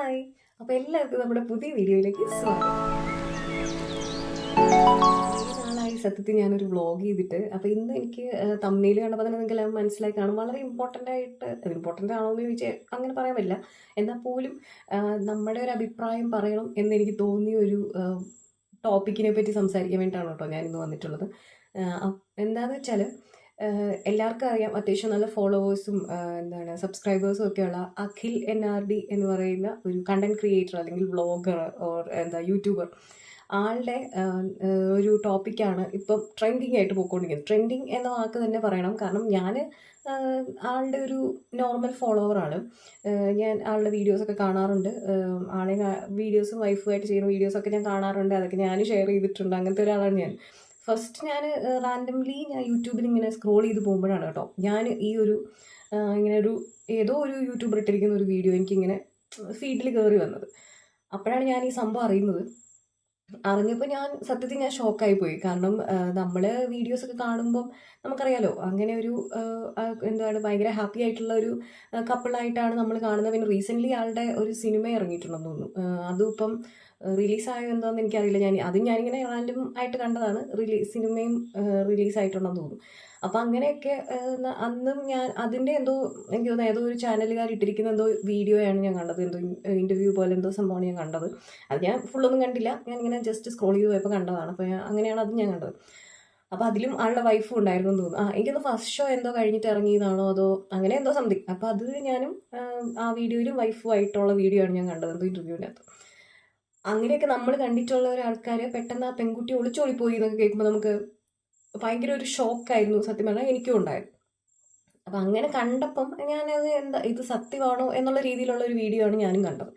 Hi. അപ്പോൾ എല്ലാവർക്കും നമ്മുടെ പുതിയ വീഡിയോയിലേക്ക് സ്വാഗതം. കുറേ നാളായി സത്യത്തിൽ ഞാനൊരു വ്ളോഗ് ചെയ്തിട്ട്. അപ്പോൾ ഇന്ന് എനിക്ക് തമ്മിൽ കണ്ടപ്പോൾ തന്നെ നിങ്ങൾക്ക് എല്ലാം മനസ്സിലായി കാണും. വളരെ ഇമ്പോർട്ടൻ്റ് ആണോ എന്ന് ചോദിച്ചാൽ അങ്ങനെ പറയാൻ പറ്റില്ല. എന്നാൽ പോലും നമ്മുടെ ഒരു അഭിപ്രായം പറയണം എന്നെനിക്ക് തോന്നിയ ഒരു ടോപ്പിക്കിനെ പറ്റി സംസാരിക്കാൻ വേണ്ടിയിട്ടാണ് കേട്ടോ ഞാനിന്ന് വന്നിട്ടുള്ളത്. എന്താണെന്ന് വെച്ചാൽ എല്ലാവർക്കും അറിയാം, അത്യാവശ്യം നല്ല ഫോളോവേഴ്സും സബ്സ്ക്രൈബേഴ്സും ഒക്കെയുള്ള അഖിൽ NRD എന്ന് പറയുന്ന ഒരു കണ്ടന്റ് ക്രിയേറ്റർ അല്ലെങ്കിൽ വ്ളോഗർ ഓർ യൂട്യൂബർ ആളുടെ ഒരു ടോപ്പിക്കാണ് ഇപ്പം ട്രെൻഡിങ് ആയിട്ട് പോയിക്കൊണ്ടിരിക്കുന്നത്. ട്രെൻഡിങ് എന്ന വാക്ക് തന്നെ പറയണം, കാരണം ഞാൻ ആളുടെ ഒരു നോർമൽ ഫോളോവറാണ്. ഞാൻ ആളുടെ വീഡിയോസൊക്കെ കാണാറുണ്ട്. ആളെ വീഡിയോസും വൈഫുമായിട്ട് ചെയ്യുന്ന വീഡിയോസൊക്കെ ഞാൻ കാണാറുണ്ട്. അതൊക്കെ ഞാൻ ഷെയർ ചെയ്തിട്ടുണ്ട്. അങ്ങനത്തെ ഒരാളാണ് ഞാൻ. ഫസ്റ്റ് ഞാൻ റാൻഡംലി യൂട്യൂബിൽ ഇങ്ങനെ സ്ക്രോൾ ചെയ്ത് പോകുമ്പോഴാണ് കേട്ടോ ഞാൻ ഈ ഒരു ഇങ്ങനെ ഏതോ ഒരു യൂട്യൂബർ ഇട്ടിരിക്കുന്ന ഒരു വീഡിയോ എനിക്കിങ്ങനെ ഫീഡിൽ കയറി വന്നത്. അപ്പോഴാണ് ഞാൻ ഈ സംഭവം അറിഞ്ഞപ്പോൾ ഞാൻ സത്യത്തിൽ ഷോക്കായി പോയി. കാരണം നമ്മൾ വീഡിയോസൊക്കെ കാണുമ്പം നമുക്കറിയാലോ, അങ്ങനെ ഒരു ഭയങ്കര ഹാപ്പി ആയിട്ടുള്ള ഒരു കപ്പിളായിട്ടാണ് നമ്മൾ കാണുന്നത്. പിന്നെ റീസെൻ്റ്ലി ആളുടെ ഒരു സിനിമ ഇറങ്ങിയിട്ടുണ്ടെന്ന് തോന്നുന്നു. അതും ഇപ്പം റിലീസായോ എന്താണെന്ന് എനിക്കറിയില്ല. ഞാനിങ്ങനെ റാൻഡം ആയിട്ട് കണ്ടതാണ്. സിനിമയും റിലീസായിട്ടുണ്ടെന്ന് തോന്നുന്നു. അപ്പം അങ്ങനെയൊക്കെ അന്നും ഞാൻ അതിൻ്റെ എനിക്ക് തോന്നുന്നു ഏതോ ഒരു ചാനലുകാർ ഇട്ടിരിക്കുന്ന വീഡിയോയാണ് ഞാൻ കണ്ടത്. ഇൻ്റർവ്യൂ പോലെ സംഭവമാണ് ഞാൻ കണ്ടത്. അത് ഞാൻ ഫുള്ളൊന്നും കണ്ടില്ല. ഞാനിങ്ങനെ ജസ്റ്റ് സ്ക്രോൾ ചെയ്ത് പോയപ്പോൾ കണ്ടതാണ്. അപ്പോൾ അങ്ങനെയാണ് അതും ഞാൻ കണ്ടത്. അപ്പോൾ അതിലും ആളുടെ വൈഫും ഉണ്ടായിരുന്നു എന്ന് തോന്നുന്നു. എനിക്കൊന്ന് ഫസ്റ്റ് ഷോ കഴിഞ്ഞിട്ട് ഇറങ്ങിയതാണോ അതോ അങ്ങനെ സംതിങ്. അപ്പോൾ അത് ഞാനും ആ വീഡിയോയിലും വൈഫുമായിട്ടുള്ള വീഡിയോ ആണ് ഞാൻ കണ്ടത്, ഇൻ്റർവ്യൂവിനകത്ത്. അങ്ങനെയൊക്കെ നമ്മൾ കണ്ടിട്ടുള്ള ഒരാൾക്കാർ പെട്ടെന്ന് ആ പെൺകുട്ടി ഒളിച്ചോളിപ്പോയി എന്നൊക്കെ കേൾക്കുമ്പോൾ നമുക്ക് ഭയങ്കര ഒരു ഷോക്കായിരുന്നു. സത്യം പറഞ്ഞാൽ എനിക്കും ഉണ്ടായിരുന്നു. അപ്പം അങ്ങനെ കണ്ടപ്പം ഞാനത് ഇത് സത്യമാണോ എന്നുള്ള രീതിയിലുള്ള ഒരു വീഡിയോ ആണ് ഞാനും കണ്ടത്.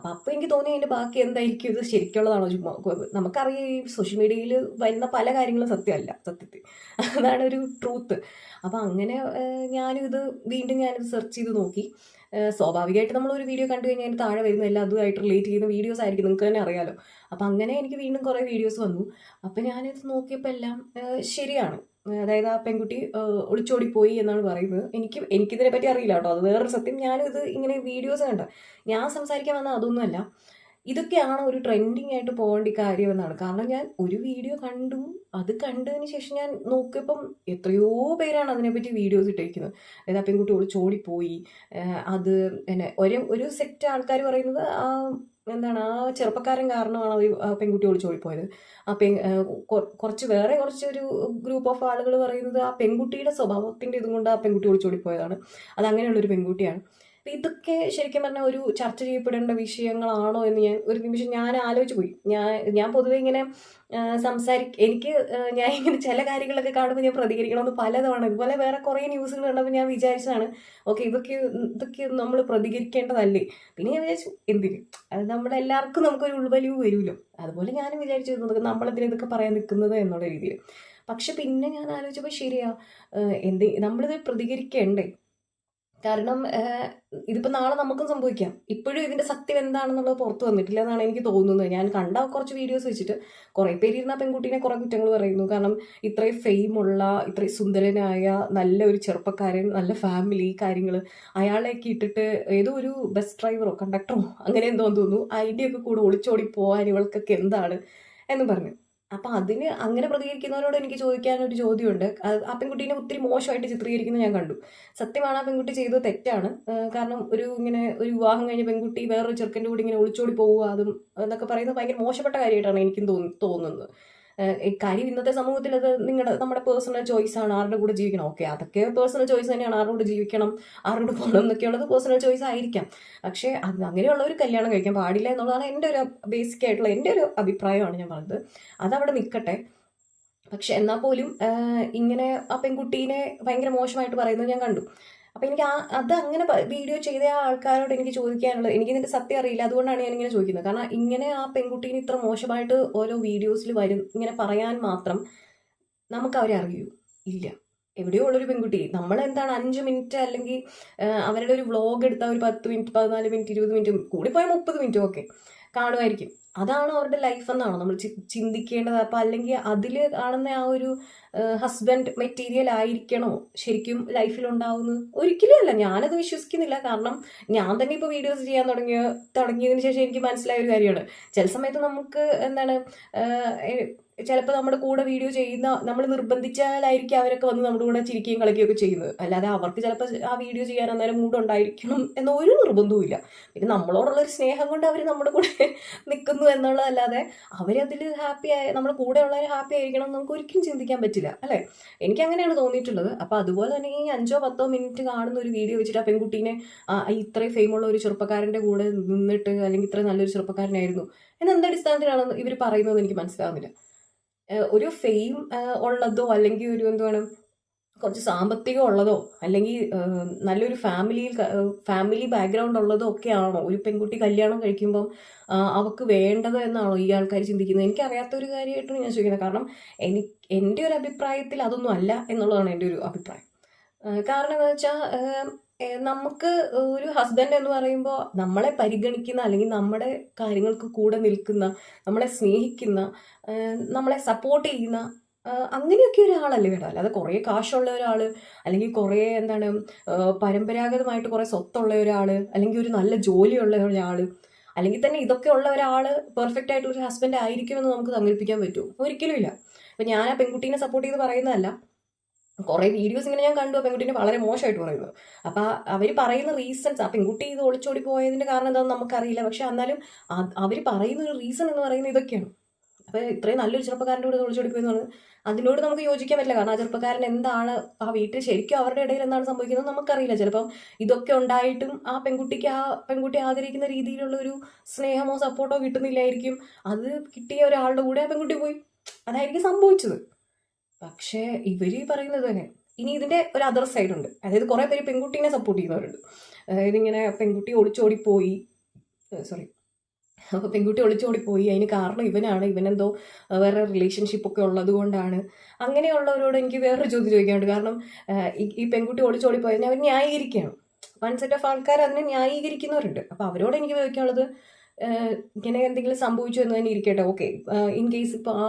അപ്പോൾ എനിക്ക് തോന്നി അതിൻ്റെ ബാക്കി എന്തായിരിക്കും, ഇത് ശരിക്കുള്ളതാണോ. ചുമ്മാ നമുക്കറിയാം ഈ സോഷ്യൽ മീഡിയയിൽ വരുന്ന പല കാര്യങ്ങളും സത്യമല്ല സത്യത്തിൽ. അതാണ് ഒരു ട്രൂത്ത്. അപ്പം അങ്ങനെ ഞാനിത് വീണ്ടും സെർച്ച് ചെയ്ത് നോക്കി. സ്വാഭാവികമായിട്ട് നമ്മളൊരു വീഡിയോ കണ്ടു കഴിഞ്ഞാൽ അതിന് താഴെ വരുന്ന എല്ലാം അതുമായിട്ട് റിലേറ്റ് ചെയ്യുന്ന വീഡിയോസ് ആയിരിക്കും, നിങ്ങൾക്ക് തന്നെ അറിയാലോ. അപ്പം അങ്ങനെ എനിക്ക് വീണ്ടും കുറേ വീഡിയോസ് വന്നു. അപ്പം ഞാനിത് നോക്കിയപ്പോൾ എല്ലാം ശരിയാണ്. അതായത് ആ പെൺകുട്ടി ഒളിച്ചോടിപ്പോയി എന്നാണ് പറയുന്നത്. എനിക്കിതിനെ പറ്റി അറിയില്ല കേട്ടോ, അത് വേറൊരു സത്യം. ഞാനിത് ഇങ്ങനെ വീഡിയോസ് കണ്ട ഞാൻ സംസാരിക്കാൻ വന്നാൽ അതൊന്നുമല്ല. ഇതൊക്കെയാണ് ഒരു ട്രെൻഡിങ് ആയിട്ട് പോകേണ്ട കാര്യമെന്നാണ്. കാരണം ഞാൻ ഒരു വീഡിയോ കണ്ടു, അത് കണ്ടതിന് ശേഷം ഞാൻ നോക്കിയപ്പം എത്രയോ പേരാണ് അതിനെപ്പറ്റി വീഡിയോസ് ഇട്ടിരിക്കുന്നത്. അതായത് ആ പെൺകുട്ടി ഒളിച്ചോടിപ്പോയി, അത് ഒരു സെറ്റ് ആൾക്കാർ പറയുന്നത് ആ ചെറുപ്പക്കാരൻ കാരണമാണ് ആ പെൺകുട്ടി ഒളിച്ചോടിപ്പോയത്. കുറച്ചൊരു ഗ്രൂപ്പ് ഓഫ് ആളുകൾ പറയുന്നത് ആ പെൺകുട്ടിയുടെ സ്വഭാവത്തിൻ്റെ ഇതും കൊണ്ട് ആ പെൺകുട്ടി ഒളിച്ചോടിപ്പോയതാണ്, അത് അങ്ങനെയുള്ളൊരു പെൺകുട്ടിയാണ്. അപ്പം ഇതൊക്കെ ശരിക്കും പറഞ്ഞാൽ ഒരു ചർച്ച ചെയ്യപ്പെടേണ്ട വിഷയങ്ങളാണോ എന്ന് ഒരു നിമിഷം ഞാൻ ആലോചിച്ച് പോയി. ഞാൻ പൊതുവെ ഇങ്ങനെ ഞാൻ ഇങ്ങനെ ചില കാര്യങ്ങളൊക്കെ കാണുമ്പോൾ ഞാൻ പ്രതികരിക്കണമെന്ന് പലതവണ ഇതുപോലെ വേറെ കുറേ ന്യൂസുകൾ കണ്ടപ്പോൾ ഞാൻ വിചാരിച്ചതാണ്, ഓക്കെ ഇതൊക്കെ നമ്മൾ പ്രതികരിക്കേണ്ടതല്ലേ. പിന്നെ ഞാൻ വിചാരിച്ചു എന്തിന്, അത് നമ്മളെല്ലാവർക്കും നമുക്കൊരു ഉൾവലിവ് വരുമല്ലോ. അതുപോലെ ഞാനും വിചാരിച്ചു നമ്മളെന്തിനാ ഇതൊക്കെ പറയാൻ നിൽക്കുന്നത് എന്നുള്ള രീതിയിൽ. പക്ഷെ പിന്നെ ഞാൻ ആലോചിച്ചപ്പോൾ ശരിയാ, നമ്മളിത് പ്രതികരിക്കേണ്ടേ. കാരണം ഇതിപ്പോൾ നാളെ നമുക്കും സംഭവിക്കാം. ഇപ്പോഴും ഇതിൻ്റെ സത്യം എന്താണെന്നുള്ളത് പുറത്ത് വന്നിട്ടില്ല എന്നാണ് എനിക്ക് തോന്നുന്നത്. ഞാൻ കണ്ട കുറച്ച് വീഡിയോസ് വെച്ചിട്ട് കുറേ പേര് ഇരുന്ന പെൺകുട്ടീനെ കുറേ കുറ്റങ്ങൾ പറയുന്നു. കാരണം ഇത്രയും ഫെയിമുള്ള, ഇത്രയും സുന്ദരനായ നല്ല ഒരു ചെറുപ്പക്കാരൻ, നല്ല ഫാമിലി കാര്യങ്ങൾ, അയാളെയൊക്കെ ഇട്ടിട്ട് ഏതോ ഒരു ബസ് ഡ്രൈവറോ കണ്ടക്ടറോ അങ്ങനെ തോന്നുന്നു അതിൻ്റെയൊക്കെ കൂടെ ഒളിച്ചോടി പോകാൻ ഇവൾക്കൊക്കെ എന്താണ് എന്ന് പറഞ്ഞു. അപ്പം അതിന് അങ്ങനെ പ്രതികരിക്കുന്നവരോട് എനിക്ക് ചോദിക്കാനൊരു ചോദ്യമുണ്ട്. ആ പെൺകുട്ടീനെ ഒത്തിരി മോശമായിട്ട് ചിത്രീകരിക്കുന്നത് ഞാൻ കണ്ടു. സത്യമാണ് ആ പെൺകുട്ടി ചെയ്തത് തെറ്റാണ്. കാരണം ഒരു വിവാഹം കഴിഞ്ഞ പെൺകുട്ടി വേറൊരു ചെറുക്കൻ്റെ കൂടി ഇങ്ങനെ ഒളിച്ചോടി പോവുക, അതും എന്നൊക്കെ പറയുന്നത് ഭയങ്കര മോശപ്പെട്ട കാര്യമായിട്ടാണ് എനിക്കും തോന്നുന്നത്. കാര്യം ഇന്നത്തെ സമൂഹത്തിൽ അത് നമ്മുടെ പേഴ്സണൽ ചോയ്സാണ്, ആരുടെ കൂടെ ജീവിക്കണം. ഓക്കെ, അതൊക്കെ പേഴ്സണൽ ചോയ്സ് തന്നെയാണ്. ആരുടെ കൂടെ ജീവിക്കണം, ആരുടെ പോകണം എന്നൊക്കെയുള്ളത് പേഴ്സണൽ ചോയ്സ് ആയിരിക്കാം. പക്ഷേ അങ്ങനെയുള്ള ഒരു കല്യാണം കഴിക്കാൻ പാടില്ല എന്നുള്ളതാണ് എൻ്റെ ഒരു ബേസിക് ആയിട്ടുള്ള എൻ്റെ ഒരു അഭിപ്രായമാണ് ഞാൻ പറഞ്ഞത്. അതവിടെ നിൽക്കട്ടെ. പക്ഷെ എന്നാൽ പോലും ഇങ്ങനെ ആ പെൺകുട്ടീനെ ഭയങ്കര മോശമായിട്ട് പറയുന്നത് ഞാൻ കണ്ടു. അപ്പം എനിക്ക് അത് അങ്ങനെ വീഡിയോ ചെയ്ത ആ ആൾക്കാരോട് എനിക്ക് ചോദിക്കാനുള്ളത്, എനിക്കിതിൻ്റെ സത്യം അറിയില്ല, അതുകൊണ്ടാണ് ഞാനിങ്ങനെ ചോദിക്കുന്നത്. കാരണം ഇങ്ങനെ ആ പെൺകുട്ടീനെ ഇത്ര മോശമായിട്ട് ഓരോ വീഡിയോസിൽ ഇങ്ങനെ പറയാൻ മാത്രം നമുക്ക് അവരെ അറിയൂ ഇല്ല. എവിടെയോ ഉള്ളൊരു പെൺകുട്ടി നമ്മളെന്താണ് 5 മിനിറ്റ് അല്ലെങ്കിൽ അവരുടെ ഒരു വ്ളോഗ് എടുത്താൽ ഒരു 10 മിനിറ്റ് 14 മിനിറ്റ് 20 മിനിറ്റ് കൂടിപ്പോയ 30 മിനിറ്റ് ഒക്കെ കാണുമായിരിക്കും. അതാണ് അവരുടെ ലൈഫ് എന്നാണോ നമ്മൾ ചിന്തിക്കേണ്ടത്? അപ്പം അല്ലെങ്കിൽ അതിൽ കാണുന്ന ആ ഒരു ഹസ്ബൻഡ് മെറ്റീരിയൽ ആയിരിക്കണോ ശരിക്കും ലൈഫിൽ ഉണ്ടാവുന്നത്? ഒരിക്കലും അല്ല. ഞാനത് വിശ്വസിക്കുന്നില്ല. കാരണം ഞാൻ തന്നെ ഇപ്പോൾ വീഡിയോസ് ചെയ്യാൻ തുടങ്ങിയതിന് ശേഷം എനിക്ക് മനസ്സിലായ ഒരു കാര്യമാണ്, ചില സമയത്ത് നമുക്ക് എന്താണ് ചിലപ്പോൾ നമ്മുടെ കൂടെ വീഡിയോ ചെയ്യുന്ന നമ്മൾ നിർബന്ധിച്ചാലായിരിക്കും അവരൊക്കെ വന്ന് നമ്മുടെ കൂടെ ചിരിക്കുകയും കളിക്കുകയൊക്കെ ചെയ്യുന്നത്. അല്ലാതെ അവർക്ക് ചിലപ്പോൾ ആ വീഡിയോ ചെയ്യാൻ അന്നേരം മൂഡുണ്ടായിരിക്കണം എന്ന ഒരു നിർബന്ധവും ഇല്ല. പിന്നെ നമ്മളോടുള്ള ഒരു സ്നേഹം കൊണ്ട് അവർ നമ്മുടെ കൂടെ നിൽക്കുന്നു എന്നുള്ളതല്ലാതെ അവരതിൽ ഹാപ്പി ആയ നമ്മുടെ കൂടെ ഉള്ളവർ ഹാപ്പി ആയിരിക്കണം എന്ന് നമുക്ക് ഒരിക്കലും ചിന്തിക്കാൻ പറ്റില്ല, അല്ലേ? എനിക്ക് അങ്ങനെയാണ് തോന്നിയിട്ടുള്ളത്. അപ്പോൾ അതുപോലെ തന്നെ ഈ 5-10 മിനിറ്റ് കാണുന്ന ഒരു വീഡിയോ വെച്ചിട്ട് ആ പെൺകുട്ടീനെ ഇത്രയും ഫെയിമുള്ള ഒരു ചെറുപ്പക്കാരൻ്റെ കൂടെ നിന്നിട്ട് അല്ലെങ്കിൽ ഇത്രയും നല്ലൊരു ചെറുപ്പക്കാരനായിരുന്നു എന്ന് എന്തടിസ്ഥാനത്തിലാണെന്ന് ഇവർ പറയുന്നത് എനിക്ക് മനസ്സിലാവുന്നില്ല. ഒരു ഫെയിം ഉള്ളതോ അല്ലെങ്കിൽ ഒരു എന്താണ് കുറച്ച് സാമ്പത്തികം ഉള്ളതോ അല്ലെങ്കിൽ നല്ലൊരു ഫാമിലി ബാക്ക്ഗ്രൗണ്ട് ഉള്ളതോ ഒക്കെയാണോ ഒരു പെൺകുട്ടി കല്യാണം കഴിക്കുമ്പം അവൾക്ക് വേണ്ടത് എന്നാണോ ഈ ആൾക്കാർ ചിന്തിക്കുന്നത്? എനിക്കറിയാത്തൊരു കാര്യമായിട്ടാണ് ഞാൻ ചോദിക്കുന്നത്. കാരണം എൻ്റെ ഒരു അഭിപ്രായത്തിൽ അതൊന്നും അല്ല എന്നുള്ളതാണ് എൻ്റെ ഒരു അഭിപ്രായം. കാരണം എന്താ വെച്ചാൽ നമുക്ക് ഒരു ഹസ്ബൻഡ് എന്ന് പറയുമ്പോൾ നമ്മളെ പരിഗണിക്കുന്ന അല്ലെങ്കിൽ നമ്മുടെ കാര്യങ്ങൾക്ക് കൂടെ നിൽക്കുന്ന, നമ്മളെ സ്നേഹിക്കുന്ന, നമ്മളെ സപ്പോർട്ട് ചെയ്യുന്ന അങ്ങനെയൊക്കെ ഒരാളല്ലേ വേണം. അല്ലാതെ കുറേ കാശുള്ള ഒരാൾ അല്ലെങ്കിൽ കുറേ എന്താണ് പരമ്പരാഗതമായിട്ട് കുറേ സ്വത്തുള്ള ഒരാൾ അല്ലെങ്കിൽ ഒരു നല്ല ജോലിയുള്ള ഒരാൾ അല്ലെങ്കിൽ തന്നെ ഇതൊക്കെ ഉള്ള ഒരാൾ പെർഫെക്റ്റ് ആയിട്ടുള്ള ഒരു ഹസ്ബൻഡ് ആയിരിക്കുമെന്ന് നമുക്ക് സങ്കല്പിക്കാൻ പറ്റുമോ? ഒരിക്കലും ഇല്ല. അപ്പം ഞാൻ ആ പെൺകുട്ടീനെ സപ്പോർട്ട് ചെയ്ത് പറയുന്നതല്ല. കുറേ വീഡിയോസ് ഇങ്ങനെ ഞാൻ കണ്ടു ആ പെൺകുട്ടീനെ വളരെ മോശമായിട്ട് പറയുന്നത്. അപ്പോൾ അവർ പറയുന്ന റീസൺസ്, ആ പെൺകുട്ടി ഇത് ഒളിച്ചോടി പോയതിൻ്റെ കാരണം എന്താണെന്ന് നമുക്കറിയില്ല. പക്ഷെ എന്നാലും അവർ പറയുന്ന ഒരു റീസൺ എന്ന് പറയുന്നത് ഇതൊക്കെയാണ്. അപ്പോൾ ഇത്രയും നല്ലൊരു ചെറുപ്പക്കാരൻ്റെ കൂടെ ഒളിച്ചോടി പോയെന്ന് പറഞ്ഞാൽ അതിനോട് നമുക്ക് യോജിക്കാൻ പറ്റില്ല. കാരണം ആ ചെറുപ്പക്കാരൻ എന്താണ് ആ വീട്ടിൽ ശരിക്കും അവരുടെ ഇടയിൽ എന്താണ് സംഭവിക്കുന്നത് നമുക്കറിയില്ല. ചിലപ്പം ഇതൊക്കെ ഉണ്ടായിട്ടും ആ പെൺകുട്ടി ആഗ്രഹിക്കുന്ന രീതിയിലുള്ള ഒരു സ്നേഹമോ സപ്പോർട്ടോ കിട്ടുന്നില്ലായിരിക്കും. അത് കിട്ടിയ ഒരാളുടെ കൂടെ ആ പെൺകുട്ടി പോയി, അതായിരിക്കും സംഭവിച്ചത്. പക്ഷേ ഇവർ പറയുന്നത് തന്നെ ഇനി ഇതിൻ്റെ ഒരു അതർ സൈഡ് ഉണ്ട്. അതായത് കുറേ പേര് പെൺകുട്ടീനെ സപ്പോർട്ട് ചെയ്യുന്നവരുണ്ട്. അതായത് ഇങ്ങനെ പെൺകുട്ടി ഒളിച്ചോടിപ്പോയി അപ്പോൾ പെൺകുട്ടി ഒളിച്ചോടിപ്പോയി അതിന് കാരണം ഇവനെന്തോ വേറെ റിലേഷൻഷിപ്പൊക്കെ ഉള്ളത് കൊണ്ടാണ്. അങ്ങനെയുള്ളവരോട് എനിക്ക് വേറൊരു ചോദ്യം ചോദിക്കാനുണ്ട്. കാരണം ഈ പെൺകുട്ടി ഒളിച്ചോടിപ്പോയതിനെ അവർ ന്യായീകരിക്കുകയാണ്. വൺ സെറ്റ് ഓഫ് ആൾക്കാർ അതിനെ ന്യായീകരിക്കുന്നവരുണ്ട്. അപ്പോൾ അവരോട് എനിക്ക് ചോദിക്കാനുള്ളത്, ഇങ്ങനെ എന്തെങ്കിലും സംഭവിച്ചു എന്ന് തന്നെ ഇരിക്കട്ടെ, ഓക്കെ, ഇൻ കേസ് ഇപ്പോൾ ആ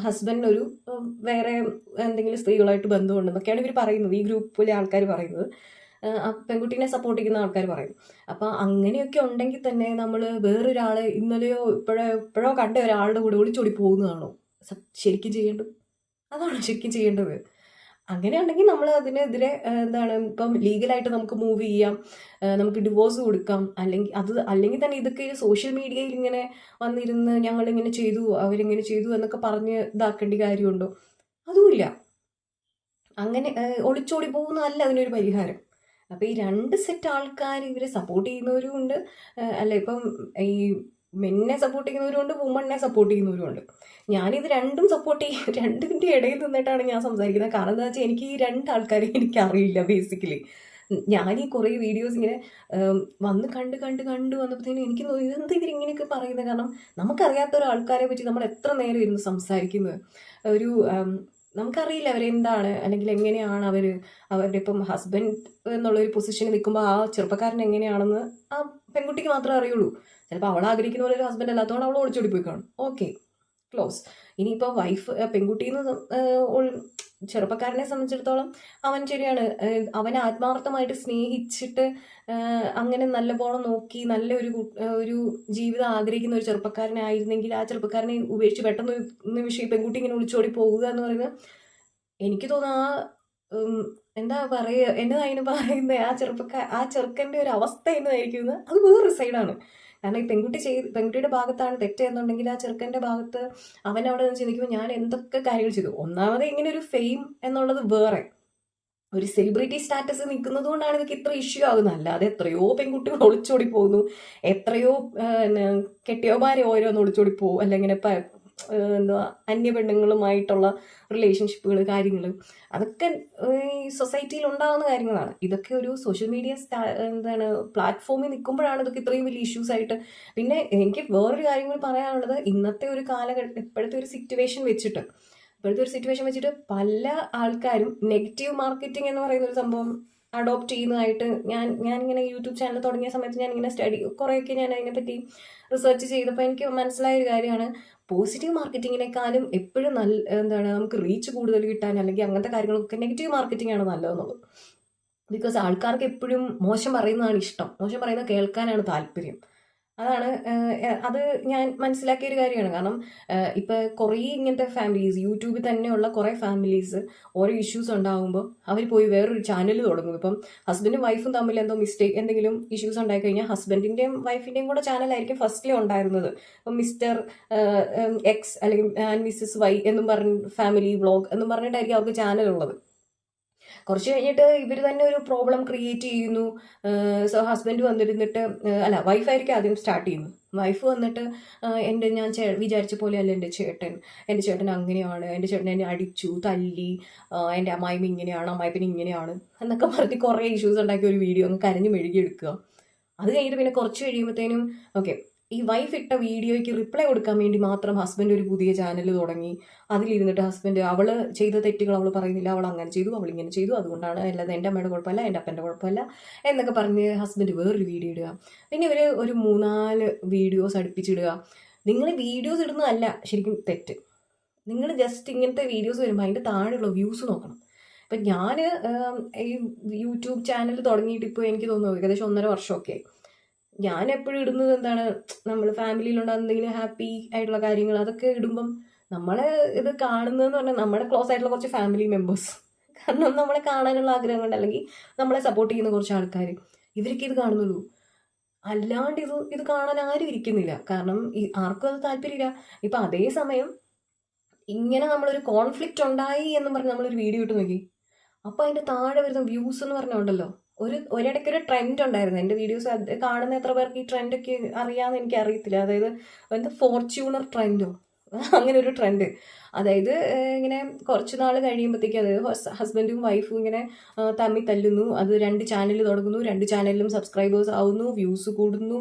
ഹസ്ബൻഡിനൊരു വേറെ എന്തെങ്കിലും സ്ത്രീകളായിട്ട് ബന്ധമുണ്ടെന്നൊക്കെയാണ് ഇവർ പറയുന്നത്, ഈ ഗ്രൂപ്പിലെ ആൾക്കാർ പറയുന്നത്, പെൺകുട്ടീനെ സപ്പോർട്ട് ചെയ്യുന്ന ആൾക്കാർ പറയും. അപ്പോൾ അങ്ങനെയൊക്കെ ഉണ്ടെങ്കിൽ തന്നെ നമ്മൾ വേറൊരാളെ ഇന്നലെയോ ഇപ്പോഴോ കണ്ട ഒരാളുടെ കൂടെ ഒളിച്ചോടി പോകുന്നതാണോ ശരിക്കും ചെയ്യേണ്ടത്? അതാണോ ശരിക്കും ചെയ്യേണ്ടത്? അങ്ങനെ ഉണ്ടെങ്കിൽ നമ്മൾ അതിനെതിരെ എന്താണ് ഇപ്പം ലീഗലായിട്ട് നമുക്ക് മൂവ് ചെയ്യാം, നമുക്ക് ഡിവോഴ്സ് കൊടുക്കാം. അല്ലെങ്കിൽ തന്നെ ഇതൊക്കെ സോഷ്യൽ മീഡിയയിൽ ഇങ്ങനെ വന്നിരുന്ന് ഞങ്ങളിങ്ങനെ ചെയ്തു അവരിങ്ങനെ ചെയ്തു എന്നൊക്കെ പറഞ്ഞ് ഇതാക്കേണ്ട കാര്യമുണ്ടോ? അതുമില്ല. അങ്ങനെ ഒളിച്ചോടി പോകുന്നതല്ല അതിനൊരു പരിഹാരം. അപ്പോൾ ഈ 2 സെറ്റ് ആൾക്കാർ ഇവരെ സപ്പോർട്ട് ചെയ്യുന്നവരും ഉണ്ട്, അല്ല ഇപ്പം ഈ മെന്നെ സപ്പോർട്ട് ചെയ്യുന്നവരുമുണ്ട്, വുമണിനെ സപ്പോർട്ട് ചെയ്യുന്നവരുമുണ്ട്. ഞാനിത് രണ്ടും സപ്പോർട്ട് ചെയ്യും, രണ്ടിൻ്റെ ഇടയിൽ നിന്നിട്ടാണ് ഞാൻ സംസാരിക്കുന്നത്. കാരണം എന്താ വെച്ചാൽ എനിക്ക് ഈ 2 ആൾക്കാരെ എനിക്കറിയില്ല ബേസിക്കലി. ഞാൻ ഈ കുറേ വീഡിയോസ് ഇങ്ങനെ വന്ന് കണ്ട് വന്നപ്പോഴത്തേനും എനിക്ക് തോന്നി ഇതെന്താ ഇവരിങ്ങനെയൊക്കെ പറയുന്നത്. കാരണം നമുക്കറിയാത്ത ഒരാൾക്കാരെ പറ്റി നമ്മൾ എത്ര നേരം ഇരുന്ന് സംസാരിക്കുന്നത്. ഒരു നമുക്കറിയില്ല അവരെന്താണ് അല്ലെങ്കിൽ എങ്ങനെയാണ് അവരുടെ ഇപ്പം ഹസ്ബൻഡ് എന്നുള്ളൊരു പൊസിഷനിൽ നിൽക്കുമ്പോൾ ആ ചെറുപ്പക്കാരൻ എങ്ങനെയാണെന്ന് ആ പെൺകുട്ടിക്ക് മാത്രമേ അറിയുള്ളൂ. ചിലപ്പോൾ അവൾ ആഗ്രഹിക്കുന്ന പോലെ ഒരു ഹസ്ബൻഡ് അല്ലാത്തതുകൊണ്ട് അവൾ ഒളിച്ചോടി പോയി കാണും, ഓക്കെ, ക്ലോസ്. ഇനിയിപ്പോൾ പെൺകുട്ടിന്ന് ചെറുപ്പക്കാരനെ സംബന്ധിച്ചിടത്തോളം അവൻ ശരിയാണ്, അവനെ ആത്മാർത്ഥമായിട്ട് സ്നേഹിച്ചിട്ട് അങ്ങനെ നല്ലപോലെ നോക്കി ഒരു ജീവിതം ആഗ്രഹിക്കുന്ന ഒരു ചെറുപ്പക്കാരനായിരുന്നെങ്കിൽ ആ ചെറുപ്പക്കാരനെ ഉപേക്ഷിച്ച് പെട്ടെന്ന് നിമിഷം ഈ പെൺകുട്ടി ഇങ്ങനെ ഒളിച്ചോടി പോവുക എന്ന് പറയുന്നത് എനിക്ക് തോന്നുന്നു എന്താ പറയുക, എന്നതായിരുന്നു പറയുന്നത്, ആ ചെറുക്കൻ്റെ ഒരു അവസ്ഥ എന്നതായിരിക്കുന്നത് അത് വേറൊരു സൈഡാണ്. കാരണം ഈ പെൺകുട്ടിയുടെ ഭാഗത്താണ് തെറ്റ് എന്നുണ്ടെങ്കിൽ ആ ചെറുക്കൻ്റെ ഭാഗത്ത് അവൻ അവിടെ നിന്ന് ചിന്തിക്കുമ്പോൾ ഞാൻ എന്തൊക്കെ കാര്യങ്ങൾ ചെയ്തു. ഒന്നാമത് ഇങ്ങനെ ഒരു ഫെയിം എന്നുള്ളത് വേറെ ഒരു സെലിബ്രിറ്റി സ്റ്റാറ്റസ് നിൽക്കുന്നത് കൊണ്ടാണ് ഇതൊക്കെ ഇത്ര ഇഷ്യൂ ആകുന്നത്. അല്ലാതെ എത്രയോ പെൺകുട്ടികൾ ഒളിച്ചോടി പോകുന്നു, എത്രയോ കെട്ടിയോമാരെ ഓരോന്ന് ഒളിച്ചോടി പോകും, അല്ലെങ്കിൽ അന്യ പെണ്ണുങ്ങളുമായിട്ടുള്ള റിലേഷൻഷിപ്പുകൾ കാര്യങ്ങൾ അതൊക്കെ ഈ സൊസൈറ്റിയിൽ ഉണ്ടാകുന്ന കാര്യങ്ങളാണ്. ഇതൊക്കെ ഒരു സോഷ്യൽ മീഡിയ പ്ലാറ്റ്ഫോമിൽ നിൽക്കുമ്പോഴാണ് ഇതൊക്കെ ഇത്രയും വലിയ ഇഷ്യൂസ് ആയിട്ട്. പിന്നെ എനിക്ക് വേറൊരു കാര്യം കൂടി പറയാനുള്ളത്, ഇന്നത്തെ ഒരു കാലഘട്ടം ഇപ്പോഴത്തെ ഒരു സിറ്റുവേഷൻ വെച്ചിട്ട് ഇപ്പോഴത്തെ ഒരു സിറ്റുവേഷൻ വെച്ചിട്ട് പല ആൾക്കാരും നെഗറ്റീവ് മാർക്കറ്റിംഗ് എന്ന് പറയുന്ന ഒരു സംഭവം അഡോപ്റ്റ് ചെയ്യുന്നതായിട്ട് ഞാനിങ്ങനെ യൂട്യൂബ് ചാനൽ തുടങ്ങിയ സമയത്ത് ഞാനിങ്ങനെ കുറേയൊക്കെ ഞാൻ അതിനെപ്പറ്റി റിസർച്ച് ചെയ്തപ്പോൾ എനിക്ക് മനസ്സിലായ ഒരു കാര്യമാണ്, പോസിറ്റീവ് മാർക്കറ്റിങ്ങിനേക്കാളും എപ്പോഴും എന്താണ് നമുക്ക് റീച്ച് കൂടുതൽ കിട്ടാൻ അല്ലെങ്കിൽ അങ്ങനത്തെ കാര്യങ്ങളൊക്കെ നെഗറ്റീവ് മാർക്കറ്റിംഗ് ആണ് നല്ലതെന്നുള്ളത്. ബിക്കോസ് ആൾക്കാർക്ക് എപ്പോഴും മോശം പറയുന്നതാണ് ഇഷ്ടം, മോശം പറയുന്നത് കേൾക്കാനാണ് താല്പര്യം. അതാണ് അത് ഞാൻ മനസ്സിലാക്കിയ ഒരു കാര്യമാണ്. കാരണം ഇപ്പം കുറേ ഇങ്ങനത്തെ ഫാമിലീസ്, യൂട്യൂബിൽ തന്നെയുള്ള കുറേ ഫാമിലീസ് ഓരോ ഇഷ്യൂസ് ഉണ്ടാകുമ്പോൾ അവർ പോയി വേറൊരു ചാനൽ തുടങ്ങും. ഇപ്പം ഹസ്ബൻഡും വൈഫും തമ്മിൽ എന്തോ എന്തെങ്കിലും ഇഷ്യൂസ് ഉണ്ടായി കഴിഞ്ഞാൽ ഹസ്ബൻഡിൻ്റെയും വൈഫിൻ്റെയും കൂടെ ചാനലായിരിക്കും ഫസ്റ്റിലേ ഉണ്ടായിരുന്നത്. ഇപ്പം മിസ്റ്റർ എക്സ് അല്ലെങ്കിൽ മിസ്സസ് വൈ എന്നും പറഞ്ഞ് ഫാമിലി വ്ളോഗ് എന്നും പറഞ്ഞിട്ടായിരിക്കും അവർക്ക് ചാനലുള്ളത്. കുറച്ച് കഴിഞ്ഞിട്ട് ഇവർ തന്നെ ഒരു പ്രോബ്ലം ക്രിയേറ്റ് ചെയ്യുന്നു. സോ ഹസ്ബൻഡ് വന്നിരുന്നിട്ട്, അല്ല വൈഫായിരിക്കും ആദ്യം സ്റ്റാർട്ട് ചെയ്യുന്നു. വൈഫ് വന്നിട്ട് ഞാൻ വിചാരിച്ച പോലെയല്ല എൻ്റെ ചേട്ടൻ അങ്ങനെയാണ്, എൻ്റെ ചേട്ടൻ എന്നെ അടിച്ചു തല്ലി, എൻ്റെ അമ്മായിമ്മ ഇങ്ങനെയാണ്, അമ്മായിപ്പന് ഇങ്ങനെയാണ് എന്നൊക്കെ പറഞ്ഞ് കുറേ ഇഷ്യൂസ് ഉണ്ടാക്കി ഒരു വീഡിയോ അങ്ങ് കരഞ്ഞു മെഴുകിയെടുക്കുക. അത് കഴിഞ്ഞിട്ട് പിന്നെ കുറച്ച് കഴിയുമ്പോഴത്തേനും ഓക്കെ, ഈ വൈഫ് ഇട്ട വീഡിയോയ്ക്ക് റിപ്ലൈ കൊടുക്കാൻ വേണ്ടി മാത്രം ഹസ്ബൻഡ് ഒരു പുതിയ ചാനൽ തുടങ്ങി. അതിലിരുന്നിട്ട് ഹസ്ബൻഡ് അവള് ചെയ്ത തെറ്റുകൾ അവൾ പറയുന്നില്ല, അവൾ അങ്ങനെ ചെയ്തു, അവൾ ഇങ്ങനെ ചെയ്തു, അതുകൊണ്ടാണ്, അല്ലാതെ എൻ്റെ അമ്മയുടെ കുഴപ്പമല്ല, എൻ്റെ അപ്പൻ്റെ കുഴപ്പമല്ല എന്നൊക്കെ പറഞ്ഞ് ഹസ്ബൻഡ് വേറൊരു വീഡിയോ ഇടുക. പിന്നെ ഇവർ ഒരു 3-4 വീഡിയോസ് അടുപ്പിച്ചിടുക. നിങ്ങൾ വീഡിയോസ് ഇടുന്നതല്ല ശരിക്കും തെറ്റ്, നിങ്ങൾ ജസ്റ്റ് ഇങ്ങനത്തെ വീഡിയോസ് വരുമ്പോൾ അതിൻ്റെ താഴെയുള്ള വ്യൂസ് നോക്കണം. ഇപ്പം ഞാൻ ഈ യൂട്യൂബ് ചാനൽ തുടങ്ങിയിട്ട് ഇപ്പോൾ എനിക്ക് തോന്നുന്നു ഏകദേശം 1.5 വർഷമൊക്കെ ആയി. ഞാൻ എപ്പോഴും ഇടുന്നത് എന്താണ്, നമ്മൾ ഫാമിലിയിലുണ്ടാകുന്ന എന്തെങ്കിലും ഹാപ്പി ആയിട്ടുള്ള കാര്യങ്ങൾ അതൊക്കെ ഇടുമ്പം നമ്മളെ ഇത് കാണുന്നതെന്ന് പറഞ്ഞാൽ നമ്മുടെ ക്ലോസ് ആയിട്ടുള്ള കുറച്ച് ഫാമിലി മെമ്പേഴ്സ്, കാരണം നമ്മളെ കാണാനുള്ള ആഗ്രഹം കൊണ്ട്, അല്ലെങ്കിൽ നമ്മളെ സപ്പോർട്ട് ചെയ്യുന്ന കുറച്ച് ആൾക്കാർ, ഇവർക്ക് ഇത് കാണുന്നുള്ളൂ. അല്ലാണ്ട് ഇത് കാണാൻ ആരും ഇരിക്കുന്നില്ല. കാരണം ആർക്കും അത് താല്പര്യമില്ല. ഇപ്പം അതേ സമയം ഇങ്ങനെ നമ്മളൊരു കോൺഫ്ലിക്റ്റ് ഉണ്ടായി എന്ന് പറഞ്ഞ് നമ്മളൊരു വീഡിയോ ഇട്ട് നോക്കി, അപ്പോൾ അതിൻ്റെ താഴെ വരുന്ന വ്യൂസ് എന്ന് പറഞ്ഞുണ്ടല്ലോ, ഒരിടയ്ക്കൊരു ട്രെൻഡ് ഉണ്ടായിരുന്നു. എൻ്റെ വീഡിയോസ് കാണുന്ന എത്ര പേർക്ക് ഈ ട്രെൻഡൊക്കെ അറിയാമെന്ന് എനിക്ക് അറിയത്തില്ല. അതായത് എന്താ ഫോർച്യൂണർ ട്രെൻഡോ അങ്ങനെ ഒരു ട്രെൻഡ്. അതായത് ഇങ്ങനെ കുറച്ച് നാൾ കഴിയുമ്പോഴത്തേക്കും, അതായത് ഹസ്ബൻഡും വൈഫും ഇങ്ങനെ തമ്മിൽ തല്ലുന്നു, അത് 2 ചാനൽ തുടങ്ങുന്നു, 2 ചാനലിലും സബ്സ്ക്രൈബേഴ്സ് ആവുന്നു, വ്യൂസ് കൂടുന്നു,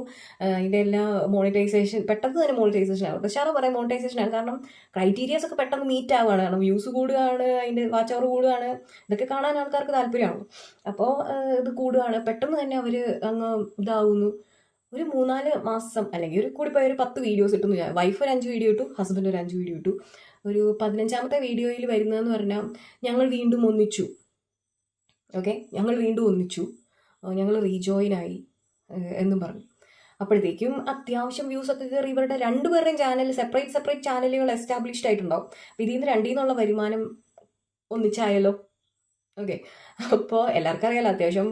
ഇതിൻ്റെ എല്ലാം മോണിറ്റൈസേഷൻ പെട്ടെന്ന് തന്നെ മോണിറ്റൈസേഷൻ ആവും. പക്ഷേ പറയാം മോണിറ്റൈസേഷൻ ആണ്, കാരണം ക്രൈറ്റീരിയാസ് ഒക്കെ പെട്ടെന്ന് മീറ്റ് ആവുകയാണ്. കാരണം വ്യൂസ് കൂടുകയാണ്, അതിൻ്റെ വാച്ച് അവർ കൂടുകയാണ്, ഇതൊക്കെ കാണാൻ ആൾക്കാർക്ക് താല്പര്യമാണ്. അപ്പോൾ ഇത് കൂടുകയാണ്, പെട്ടെന്ന് തന്നെ അവർ അങ്ങ് ഇതാവുന്നു. ഒരു 3-4 മാസം അല്ലെങ്കിൽ ഒരു കൂടി പോയി ഒരു 10 വീഡിയോസ് ഇട്ടുന്നു. വൈഫ് ഒരു 5 വീഡിയോ ഇട്ടു, ഹസ്ബൻഡ് ഒരു 5 വീഡിയോ ഇട്ടു. ഒരു 15ാമത്തെ വീഡിയോയിൽ വരുന്നതെന്ന് പറഞ്ഞാൽ ഞങ്ങൾ വീണ്ടും ഒന്നിച്ചു. ഓക്കെ, ഞങ്ങൾ വീണ്ടും ഒന്നിച്ചു, ഞങ്ങൾ റീജോയിൻ ആയി എന്നും പറഞ്ഞു. അപ്പോഴത്തേക്കും അത്യാവശ്യം വ്യൂസ് ഒക്കെ കയറി. ഇവരുടെ 2 പേരുടെയും ചാനൽ സെപ്പറേറ്റ് ചാനലുകൾ എസ്റ്റാബ്ലിഷ്ഡ് ആയിട്ടുണ്ടാവും. അപ്പോൾ ഇതിൽ നിന്ന് 2 നിന്നുള്ള വരുമാനം ഒന്നിച്ചായല്ലോ. ഓക്കെ, അപ്പോൾ എല്ലാവർക്കും അറിയാലോ അത്യാവശ്യം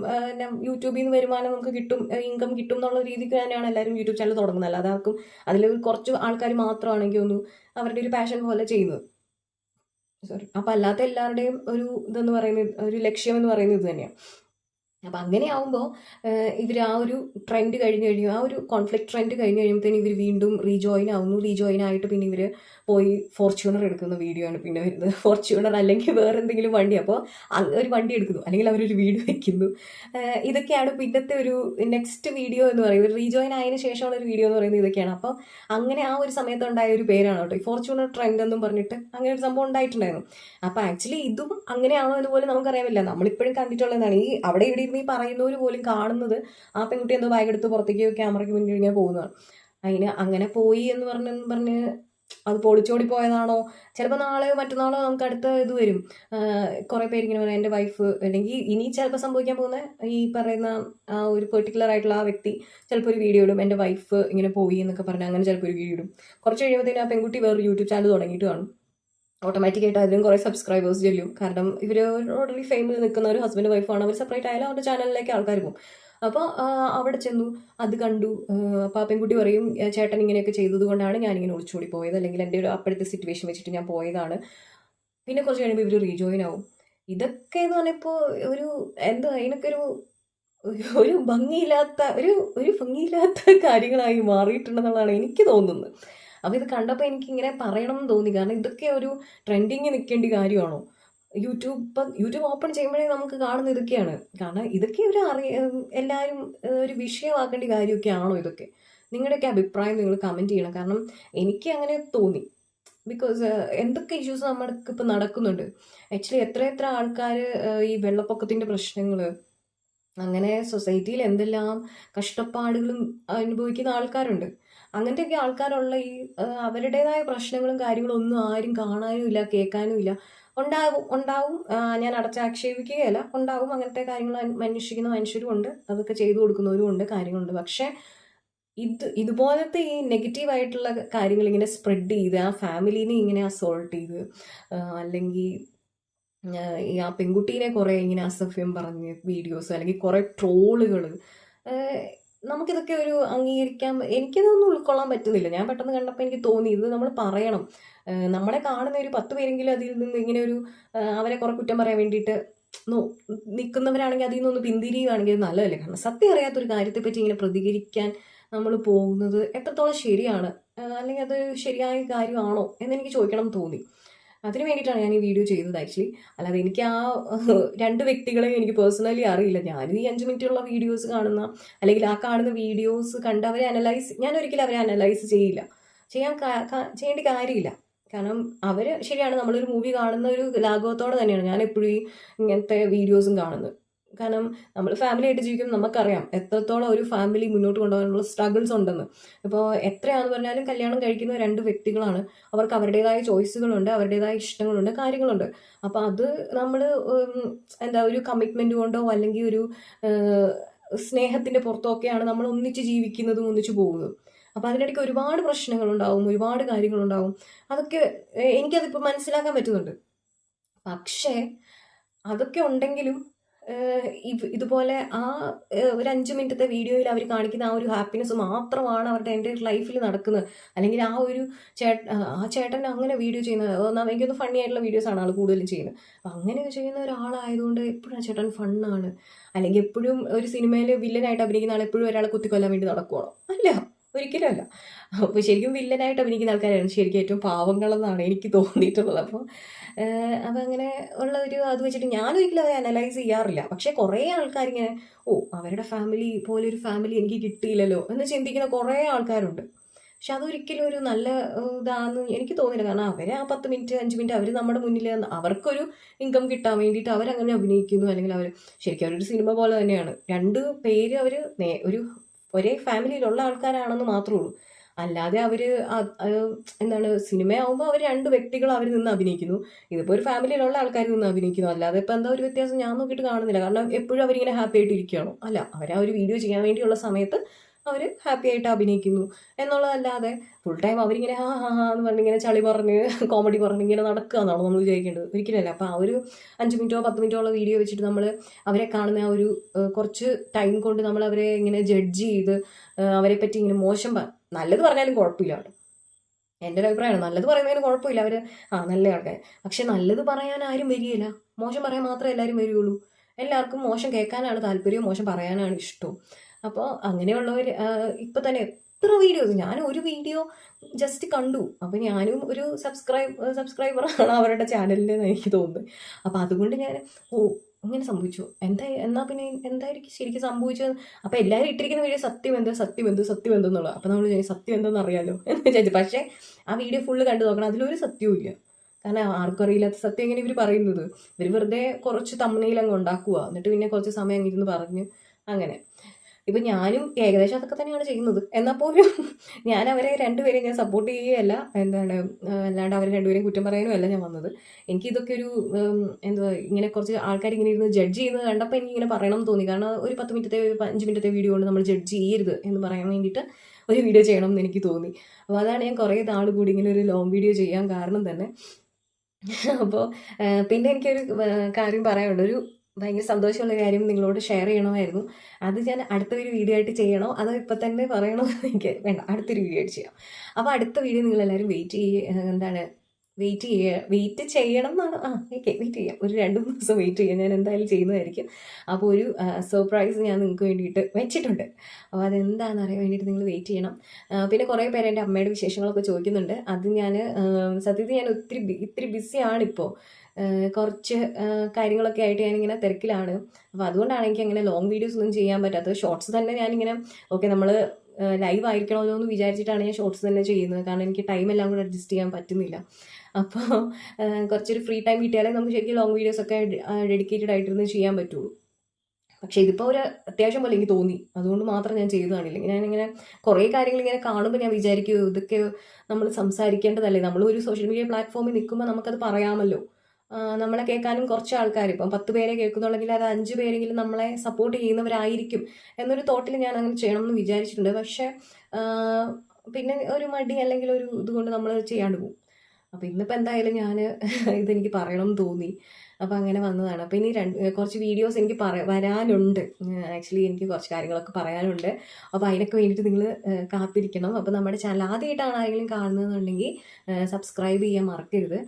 യൂട്യൂബിൽ നിന്ന് വരുമാനം നമുക്ക് കിട്ടും, ഇൻകം കിട്ടും എന്നുള്ള രീതിക്ക് തന്നെയാണ് എല്ലാവരും യൂട്യൂബ് ചാനൽ തുടങ്ങുന്നത്. അല്ലാതെ ആർക്കും അതിൽ കുറച്ച് ആൾക്കാർ മാത്രമാണെങ്കിൽ ഒന്ന് അവരുടെ ഒരു പാഷൻ പോലെ ചെയ്യുന്നത്. അപ്പോൾ അല്ലാത്ത എല്ലാവരുടെയും ഒരു ഇതെന്ന് പറയുന്നത്, ഒരു ലക്ഷ്യം എന്ന് പറയുന്നത് ഇത് തന്നെയാണ്. അപ്പം അങ്ങനെ ആവുമ്പോൾ ഇവർ ആ ഒരു ട്രെൻഡ് ആ ഒരു കോൺഫ്ലിക്റ്റ് ട്രെൻഡ് കഴിഞ്ഞ് കഴിയുമ്പോഴത്തേനും ഇവർ വീണ്ടും റീജോയിൻ ആവുന്നു. റീജോയിൻ ആയിട്ട് പിന്നെ ഇവർ പോയി ഫോർച്യൂണർ എടുക്കുന്ന വീഡിയോ ആണ് പിന്നെ വരുന്നത്. ഫോർച്യൂണർ അല്ലെങ്കിൽ വേറെ എന്തെങ്കിലും വണ്ടി, അപ്പോൾ ഒരു വണ്ടി എടുക്കുന്നു, അല്ലെങ്കിൽ അവരൊരു വീഡിയോ വയ്ക്കുന്നു. ഇതൊക്കെയാണ് പിന്നത്തെ ഒരു നെക്സ്റ്റ് വീഡിയോ എന്ന് പറയുന്നത്. റീജോയിൻ ആയതിനു ശേഷമുള്ള ഒരു വീഡിയോ എന്ന് പറയുന്നത് ഇതൊക്കെയാണ്. അപ്പോൾ അങ്ങനെ ആ ഒരു സമയത്തുണ്ടായ ഒരു പേരാണ് കേട്ടോ ഈ ഫോർച്യൂണർ ട്രെൻഡ് എന്നും പറഞ്ഞിട്ട് അങ്ങനെ ഒരു സംഭവം ഉണ്ടായിട്ടുണ്ടായിരുന്നു. അപ്പോൾ ആക്ച്വലി ഇതും അങ്ങനെയാണോ എന്ന് പോലും നമുക്കറിയാമില്ല. നമ്മളിപ്പോഴും കണ്ടിട്ടുള്ളതാണ് ഈ അവിടെ ഇവിടെ ഇരുന്ന് ഈ പറയുന്നവർ പോലും കാണുന്നത് ആ പെൺകുട്ടി എന്തോ ബാഗെടുത്ത് പുറത്തേക്ക് ക്യാമറയ്ക്ക് മുന്നിൽ ഇങ്ങനെ പോകുന്നതാണ്. അതിന് അങ്ങനെ പോയി എന്ന് പറഞ്ഞ് അത് പൊളിച്ചോടി പോയതാണോ, ചിലപ്പോൾ നാളെയോ മറ്റന്നാളോ നമുക്ക് അടുത്ത ഇത് വരും. കുറേ പേര് ഇങ്ങനെ പറയാം എൻ്റെ വൈഫ്, അല്ലെങ്കിൽ ഇനി ചിലപ്പോൾ സംഭവിക്കാൻ പോകുന്ന ഈ പറയുന്ന ആ ഒരു പെർട്ടിക്കുലർ ആയിട്ടുള്ള ആ വ്യക്തി ചിലപ്പോൾ ഒരു വീഡിയോ ഇടും, എൻ്റെ വൈഫ് ഇങ്ങനെ പോയി എന്നൊക്കെ പറഞ്ഞാൽ അങ്ങനെ ചിലപ്പോൾ ഒരു വീഡിയോ ഇടും. കുറച്ച് കഴിയുമ്പോഴത്തേനും ആ പെൺകുട്ടി വേറൊരു യൂട്യൂബ് ചാനൽ തുടങ്ങിയിട്ട് കാണും. ഓട്ടോമാറ്റിക്കായിട്ട് അതിലും കുറേ സബ്സ്ക്രൈബേഴ്സ് ചെല്ലും. കാരണം ഇവർ ഓൾറെഡി ഫെയിമിൽ നിൽക്കുന്ന ഒരു ഹസ്ബൻഡ് വൈഫാണ്, അവർ സെപ്പറേറ്റ് ആയാലും അവരുടെ ചാനലിലേക്ക് ആൾക്കാർ പോകും. അപ്പോൾ അവിടെ ചെന്നു, അത് കണ്ടു. അപ്പോൾ ആ പെൺകുട്ടി പറയും ചേട്ടൻ ഇങ്ങനെയൊക്കെ ചെയ്തത് കൊണ്ടാണ് ഞാനിങ്ങനെ ഒളിച്ചോടി പോയത്, അല്ലെങ്കിൽ എൻ്റെ ഒരു അപ്പോഴത്തെ സിറ്റുവേഷൻ വെച്ചിട്ട് ഞാൻ പോയതാണ്. പിന്നെ കുറച്ച് കഴിയുമ്പോൾ ഇവർ റീജോയിൻ ആവും. ഇതൊക്കെ എന്ന് പറഞ്ഞപ്പോൾ ഒരു എന്താ അതിനൊക്കെ ഒരു ഭംഗിയില്ലാത്ത കാര്യങ്ങളായി മാറിയിട്ടുണ്ടെന്നുള്ളതാണ് എനിക്ക് തോന്നുന്നത്. അപ്പോൾ ഇത് കണ്ടപ്പോൾ എനിക്കിങ്ങനെ പറയണം എന്ന് തോന്നി. കാരണം ഇതൊക്കെ ഒരു ട്രെൻഡിങ് നിൽക്കേണ്ട കാര്യമാണോ? യൂട്യൂബ് ഓപ്പൺ ചെയ്യുമ്പോഴേ നമുക്ക് കാണുന്ന ഇതൊക്കെയാണ്. കാരണം ഇതൊക്കെ എല്ലാവരും ഒരു വിഷയമാക്കേണ്ട കാര്യമൊക്കെ ആണോ ഇതൊക്കെ? നിങ്ങളുടെയൊക്കെ അഭിപ്രായം നിങ്ങൾ കമൻറ്റ് ചെയ്യണം. കാരണം എനിക്ക് അങ്ങനെ തോന്നി. ബിക്കോസ് എന്തൊക്കെ ഇഷ്യൂസ് നമ്മൾക്ക് ഇപ്പം നടക്കുന്നുണ്ട്. ആക്ച്വലി എത്ര എത്ര ആൾക്കാർ ഈ വെള്ളപ്പൊക്കത്തിൻ്റെ പ്രശ്നങ്ങൾ, അങ്ങനെ സൊസൈറ്റിയിൽ എന്തെല്ലാം കഷ്ടപ്പാടുകളും അനുഭവിക്കുന്ന ആൾക്കാരുണ്ട്. അങ്ങനത്തെയൊക്കെ ആൾക്കാരുള്ള ഈ അവരുടേതായ പ്രശ്നങ്ങളും കാര്യങ്ങളും ഒന്നും ആരും കാണാനും ഇല്ല, കേൾക്കാനും ഇല്ല. ഉണ്ടാവും ഉണ്ടാവും, ഞാൻ അടച്ചാക്ഷേപിക്കുകയല്ല. ഉണ്ടാവും, അങ്ങനത്തെ കാര്യങ്ങൾ അന്വേഷിക്കുന്ന മനുഷ്യരും ഉണ്ട്, അതൊക്കെ ചെയ്തു കൊടുക്കുന്നവരും ഉണ്ട്, കാര്യങ്ങളുണ്ട്. പക്ഷേ ഇതുപോലത്തെ ഈ നെഗറ്റീവ് ആയിട്ടുള്ള കാര്യങ്ങൾ ഇങ്ങനെ സ്പ്രെഡ് ചെയ്ത് ആ ഫാമിലീനെ ഇങ്ങനെ അസോൾട്ട് ചെയ്ത്, അല്ലെങ്കിൽ ഈ ആ പെൺകുട്ടീനെ കുറേ ഇങ്ങനെ അസഭ്യം പറഞ്ഞ് വീഡിയോസ്, അല്ലെങ്കിൽ കുറേ ട്രോളുകൾ, നമുക്കിതൊക്കെ ഒരു അംഗീകരിക്കാൻ, എനിക്കിതൊന്നും ഉൾക്കൊള്ളാൻ പറ്റുന്നില്ല. ഞാൻ പെട്ടെന്ന് കണ്ടപ്പോൾ എനിക്ക് തോന്നി ഇത് നമ്മൾ പറയണം. നമ്മളെ കാണുന്ന ഒരു 10 പേരെങ്കിലും അതിൽ നിന്ന് ഇങ്ങനെ ഒരു അവരെ കുറെ കുറ്റം പറയാൻ വേണ്ടിയിട്ട് നിൽക്കുന്നവരാണെങ്കിൽ അതിൽ നിന്നൊന്ന് പിന്തിരിയുകയാണെങ്കിൽ അത് നല്ലതല്ലേ. കാരണം സത്യം അറിയാത്തൊരു കാര്യത്തെപ്പറ്റി ഇങ്ങനെ പ്രതികരിക്കാൻ നമ്മൾ പോകുന്നത് എത്രത്തോളം ശരിയാണ്, അല്ലെങ്കിൽ അത് ശരിയായ കാര്യമാണോ എന്നെനിക്ക് ചോദിക്കണം എന്ന് തോന്നി. അതിന് വേണ്ടിയിട്ടാണ് ഞാൻ ഈ വീഡിയോ ചെയ്തത് ആക്ച്വലി. അല്ലാതെ എനിക്ക് ആ 2 വ്യക്തികളെയും എനിക്ക് പേഴ്സണലി അറിയില്ല. ഞാനും ഈ 5 മിനിറ്റുള്ള വീഡിയോസ് കാണുന്ന, അല്ലെങ്കിൽ ആ കാണുന്ന വീഡിയോസ് കണ്ട് അവരെ ഞാൻ ഒരിക്കലും അവരെ അനലൈസ് ചെയ്യില്ല. ചെയ്യേണ്ട കാര്യമില്ല. കാരണം അവർ ശരിയാണ്, നമ്മളൊരു മൂവി കാണുന്ന ഒരു ലാഘവത്തോടെ തന്നെയാണ് ഞാൻ എപ്പോഴും ഇങ്ങനത്തെ വീഡിയോസും കാണുന്നത്. കാരണം നമ്മൾ ഫാമിലി ആയിട്ട് ജീവിക്കുമ്പോൾ നമുക്കറിയാം എത്രത്തോളം ഒരു ഫാമിലി മുന്നോട്ട് കൊണ്ടുപോകാനുള്ള സ്ട്രഗിൾസ് ഉണ്ടെന്ന്. ഇപ്പോൾ എത്രയാണെന്ന് പറഞ്ഞാലും കല്യാണം കഴിക്കുന്ന 2 വ്യക്തികളാണ്. അവർക്ക് അവരുടേതായ ചോയ്സുകളുണ്ട്, അവരുടേതായ ഇഷ്ടങ്ങളുണ്ട്, കാര്യങ്ങളുണ്ട്. അപ്പോൾ അത് നമ്മൾ എന്താ ഒരു കമ്മിറ്റ്മെന്റ് കൊണ്ടോ അല്ലെങ്കിൽ ഒരു സ്നേഹത്തിന്റെ പുറത്തോ ഒക്കെയാണ് നമ്മൾ ഒന്നിച്ച് ജീവിക്കുന്നതും ഒന്നിച്ച് പോകുന്നതും. അപ്പോൾ അതിനിടയ്ക്ക് ഒരുപാട് പ്രശ്നങ്ങളുണ്ടാവും, ഒരുപാട് കാര്യങ്ങളുണ്ടാവും. അതൊക്കെ എനിക്കതിപ്പോൾ മനസ്സിലാക്കാൻ പറ്റുന്നുണ്ട്. പക്ഷേ അതൊക്കെ ഉണ്ടെങ്കിലും ഇതുപോലെ ആ ഒരു 5 മിനിറ്റത്തെ വീഡിയോയിൽ അവർ കാണിക്കുന്ന ആ ഒരു ഹാപ്പിനെസ് മാത്രമാണ് അവരുടെ എൻ്റെ ലൈഫിൽ നടക്കുന്നത്. അല്ലെങ്കിൽ ആ ഒരു ആ ചേട്ടൻ അങ്ങനെ വീഡിയോ ചെയ്യുന്നത് എനിക്കൊന്ന് ഫണ്ണി ആയിട്ടുള്ള വീഡിയോസാണ് ആൾ കൂടുതലും ചെയ്യുന്നത്. അപ്പം അങ്ങനെ ചെയ്യുന്ന ഒരാളായതുകൊണ്ട് എപ്പോഴും ആ ചേട്ടൻ ഫണ്ണാണ്, അല്ലെങ്കിൽ എപ്പോഴും ഒരു സിനിമയിൽ വില്ലനായിട്ട് അഭിനയിക്കുന്ന ആൾ എപ്പോഴും ഒരാളെ കുത്തിക്കൊല്ലാൻ വേണ്ടി നടക്കുവാണോ? അല്ല, ഒരിക്കലും അല്ല. അപ്പോൾ ശരിക്കും വില്ലനായിട്ട് അഭിനയിക്കുന്ന ആൾക്കാരാണ് ശരിക്കും ഏറ്റവും പാവങ്ങളെന്നാണ് എനിക്ക് തോന്നിയിട്ടുള്ളത്. അപ്പോൾ അങ്ങനെ ഉള്ള ഒരു അത് വെച്ചിട്ട് ഞാനൊരിക്കലും അവരെ അനലൈസ് ചെയ്യാറില്ല. പക്ഷേ കുറേ ആൾക്കാരിങ്ങനെ അവരുടെ ഫാമിലി പോലെ ഒരു ഫാമിലി എനിക്ക് കിട്ടിയില്ലല്ലോ എന്ന് ചിന്തിക്കുന്ന കുറേ ആൾക്കാരുണ്ട്. പക്ഷെ അതൊരിക്കലും ഒരു നല്ല ഇതാണെന്ന് എനിക്ക് തോന്നില്ല. കാരണം അവർ ആ 10 മിനിറ്റ് 5 മിനിറ്റ് അവർ നമ്മുടെ മുന്നിൽ അവർക്കൊരു ഇൻകം കിട്ടാൻ വേണ്ടിയിട്ട് അവരങ്ങനെ അഭിനയിക്കുന്നു. അല്ലെങ്കിൽ അവർ ശരിക്കും അവരൊരു സിനിമ പോലെ തന്നെയാണ്. 2 പേര് അവർ ഒരു ഒരേ ഫാമിലിയിലുള്ള ആൾക്കാരാണെന്ന് മാത്രമേ ഉള്ളൂ. അല്ലാതെ അവർ എന്താണ് സിനിമയാവുമ്പോൾ അവർ 2 വ്യക്തികൾ അവർ നിന്ന് അഭിനയിക്കുന്നു. ഇതിപ്പോൾ ഒരു ഫാമിലിയിലുള്ള ആൾക്കാർ നിന്ന് അഭിനയിക്കുന്നു. അല്ലാതെ ഇപ്പോൾ എന്താ ഒരു വ്യത്യാസം ഞാൻ നോക്കിയിട്ട് കാണുന്നില്ല. കാരണം എപ്പോഴും അവരിങ്ങനെ ഹാപ്പി ആയിട്ട് ഇരിക്കുകയാണോ? അല്ല, അവർ ആ ഒരു വീഡിയോ ചെയ്യാൻ വേണ്ടിയുള്ള സമയത്ത് അവർ ഹാപ്പി ആയിട്ട് അഭിനയിക്കുന്നു എന്നുള്ളതല്ലാതെ ഫുൾ ടൈം അവരിങ്ങനെ ഹാ ഹാ ഹാ എന്ന് പറഞ്ഞിങ്ങനെ ചളി പറഞ്ഞ് കോമഡി പറഞ്ഞ് ഇങ്ങനെ നടക്കുക എന്നാണോ നമ്മൾ വിചാരിക്കേണ്ടത്? ഒരിക്കലല്ല. അപ്പോൾ ആ ഒരു 5 മിനിറ്റോ 10 മിനിറ്റോ ഉള്ള വീഡിയോ വെച്ചിട്ട് നമ്മൾ അവരെ കാണുന്ന ആ ഒരു കുറച്ച് ടൈം കൊണ്ട് നമ്മൾ അവരെ ഇങ്ങനെ ജഡ്ജ് ചെയ്ത് അവരെ പറ്റി ഇങ്ങനെ നല്ലത് പറഞ്ഞാലും കുഴപ്പമില്ല കേട്ടോ. എൻ്റെ ഒരു അഭിപ്രായമാണ്. നല്ലത് പറയുന്നതിന് കുഴപ്പമില്ല, അവർ നല്ല ആൾക്കാർ. പക്ഷെ നല്ലത് പറയാൻ ആരും വരികയില്ല, മോശം പറയാൻ മാത്രമേ എല്ലാവരും വരികയുള്ളൂ. എല്ലാവർക്കും മോശം കേൾക്കാനാണ് താല്പര്യം, മോശം പറയാനാണ് ഇഷ്ടം. അപ്പോൾ അങ്ങനെയുള്ളവർ ഇപ്പം തന്നെ എത്ര വീഡിയോസ്, ഞാൻ ഒരു വീഡിയോ ജസ്റ്റ് കണ്ടു. അപ്പോൾ ഞാനും ഒരു സബ്സ്ക്രൈബറാണ് അവരുടെ ചാനലിൽ എന്ന് എനിക്ക് തോന്നുന്നത്. അപ്പോൾ അതുകൊണ്ട് ഞാൻ ഇങ്ങനെ സംഭവിച്ചു, എന്നാൽ പിന്നെ എന്തായിരിക്കും ശരിക്കും സംഭവിച്ചത്? അപ്പോൾ എല്ലാവരും ഇട്ടിരിക്കുന്ന വീഡിയോ സത്യം എന്തെന്നുള്ളത്. അപ്പോൾ നമ്മൾ സത്യം എന്തെന്ന് അറിയാലോ എന്ന് വിചാരിച്ചു. പക്ഷേ ആ വീഡിയോ ഫുള്ള് കണ്ടു നോക്കണം, അതിലൊരു സത്യവും ഇല്ല. കാരണം ആർക്കും അറിയില്ലാത്ത സത്യം എങ്ങനെ ഇവർ പറയുന്നത്? ഇവർ വെറുതെ കുറച്ച് തമ്മനയിൽ അങ്ങ് ഉണ്ടാക്കുക, എന്നിട്ട് പിന്നെ കുറച്ച് സമയം അങ്ങിരുന്ന് പറഞ്ഞ് അങ്ങനെ. ഇപ്പം ഞാനും ഏകദേശം അതൊക്കെ തന്നെയാണ് ചെയ്യുന്നത്. എന്നാൽ പോലും ഞാൻ അവരെ 2 പേരെയും ഞാൻ സപ്പോർട്ട് ചെയ്യുകയല്ല, അല്ലാണ്ട് അവരെ 2 പേരെയും കുറ്റം പറയാനും അല്ല ഞാൻ വന്നത്. എനിക്കിതൊക്കെ ഒരു ഇങ്ങനെ കുറച്ച് ആൾക്കാർ ഇങ്ങനെ ഇരുന്ന് ജഡ്ജ് ചെയ്യുന്നത് കണ്ടപ്പോൾ എനിക്കിങ്ങനെ പറയണം എന്ന് തോന്നി. കാരണം ഒരു 10 മിനിറ്റത്തെ 5 മിനിറ്റത്തെ വീഡിയോ കൊണ്ട് നമ്മൾ ജഡ്ജ് ചെയ്യരുത് എന്ന് പറയാൻ വേണ്ടിയിട്ട് ഒരു വീഡിയോ ചെയ്യണം എന്ന് എനിക്ക് തോന്നി. അപ്പോൾ അതാണ് ഞാൻ കുറേ നാൾ കൂടി ഇങ്ങനെ ഒരു ലോങ് വീഡിയോ ചെയ്യാൻ കാരണം തന്നെ. അപ്പോൾ പിന്നെ എനിക്കൊരു കാര്യം പറയാനുണ്ട്. ഒരു ഭയങ്കര സന്തോഷമുള്ള കാര്യം നിങ്ങളോട് ഷെയർ ചെയ്യണമായിരുന്നു. അത് ഞാൻ അടുത്തൊരു വീഡിയോ ആയിട്ട് ചെയ്യണോ അതോ ഇപ്പം തന്നെ പറയണോ എന്ന് എനിക്ക് വേണ്ട, അടുത്തൊരു വീഡിയോ ആയിട്ട് ചെയ്യാം. അപ്പോൾ അടുത്ത വീഡിയോ നിങ്ങളെല്ലാവരും വെയിറ്റ് ചെയ്യണം എന്നാണ്. വെയിറ്റ് ചെയ്യാം, ഒരു 2-3 ദിവസം വെയിറ്റ് ചെയ്യാം. ഞാൻ എന്തായാലും ചെയ്യുന്നതായിരിക്കും. അപ്പോൾ ഒരു സർപ്രൈസ് ഞാൻ നിങ്ങൾക്ക് വേണ്ടിയിട്ട് വെച്ചിട്ടുണ്ട്. അപ്പോൾ അതെന്താണെന്ന് അറിയാൻ വേണ്ടിയിട്ട് നിങ്ങൾ വെയിറ്റ് ചെയ്യണം. പിന്നെ കുറേ പേര് എൻ്റെ അമ്മയുടെ വിശേഷങ്ങളൊക്കെ ചോദിക്കുന്നുണ്ട്. അത് ഞാൻ സത്യത്തിൽ ഞാൻ ഇത്തിരി ബിസിയാണിപ്പോൾ. കുറച്ച് കാര്യങ്ങളൊക്കെ ആയിട്ട് ഞാനിങ്ങനെ തിരക്കിലാണ്. അപ്പോൾ അതുകൊണ്ടാണ് എനിക്ക് അങ്ങനെ ലോങ് വീഡിയോസ് ഒന്നും ചെയ്യാൻ പറ്റാത്തത്. ഷോർട്സ് തന്നെ ഞാനിങ്ങനെ നമ്മൾ ലൈവ് ആയിരിക്കണമല്ലോ എന്ന് വിചാരിച്ചിട്ടാണ് ഞാൻ ഷോർട്സ് തന്നെ ചെയ്യുന്നത്. കാരണം എനിക്ക് ടൈം എല്ലാം കൂടെ അഡ്ജസ്റ്റ് ചെയ്യാൻ പറ്റുന്നില്ല. അപ്പോൾ കുറച്ചൊരു ഫ്രീ ടൈം കിട്ടിയാലേ നമുക്ക് ശരിക്കും ലോങ് വീഡിയോസൊക്കെ ഡെഡിക്കേറ്റഡ് ആയിട്ടിരുന്ന് ചെയ്യാൻ പറ്റുള്ളൂ. പക്ഷേ ഇതിപ്പോൾ ഒരു അത്യാവശ്യം പോലെ എനിക്ക് തോന്നി, അതുകൊണ്ട് മാത്രം ഞാൻ ചെയ്തതാണ്. ഇല്ലെങ്കിൽ ഞാനിങ്ങനെ കുറേ കാര്യങ്ങൾ ഇങ്ങനെ കാണുമ്പോൾ ഞാൻ വിചാരിക്കും ഇതൊക്കെ നമ്മൾ സംസാരിക്കേണ്ടതല്ലേ. നമ്മളൊരു സോഷ്യൽ മീഡിയ പ്ലാറ്റ്ഫോമിൽ നിൽക്കുമ്പോൾ നമുക്കത് പറയാമല്ലോ. നമ്മളെ കേൾക്കാനും കുറച്ച് ആൾക്കാർ, ഇപ്പം 10 പേരെ കേൾക്കുന്നുണ്ടെങ്കിൽ അത് 5 പേരെങ്കിലും നമ്മളെ സപ്പോർട്ട് ചെയ്യുന്നവരായിരിക്കും എന്നൊരു തോട്ടിൽ ഞാൻ അങ്ങനെ ചെയ്യണം എന്ന് വിചാരിച്ചിട്ടുണ്ട്. പക്ഷേ പിന്നെ ഒരു മടി അല്ലെങ്കിൽ ഒരു ഇതുകൊണ്ട് നമ്മൾ ചെയ്യാണ്ട് പോകും. അപ്പോൾ ഇന്നിപ്പോൾ എന്തായാലും ഞാൻ ഇതെനിക്ക് പറയണം എന്ന് തോന്നി. അപ്പോൾ അങ്ങനെ വന്നതാണ്. അപ്പോൾ ഇനി കുറച്ച് വീഡിയോസ് എനിക്ക് വരാനുണ്ട്. ആക്ച്വലി എനിക്ക് കുറച്ച് കാര്യങ്ങളൊക്കെ പറയാനുണ്ട്. അപ്പോൾ അതിനൊക്കെ വേണ്ടിയിട്ട് നിങ്ങൾ കാത്തിരിക്കണം. അപ്പോൾ നമ്മുടെ ചാനൽ ആദ്യമായിട്ടാണ് ആരെങ്കിലും കാണുന്നതെന്നുണ്ടെങ്കിൽ സബ്സ്ക്രൈബ് ചെയ്യാൻ മറക്കരുത്.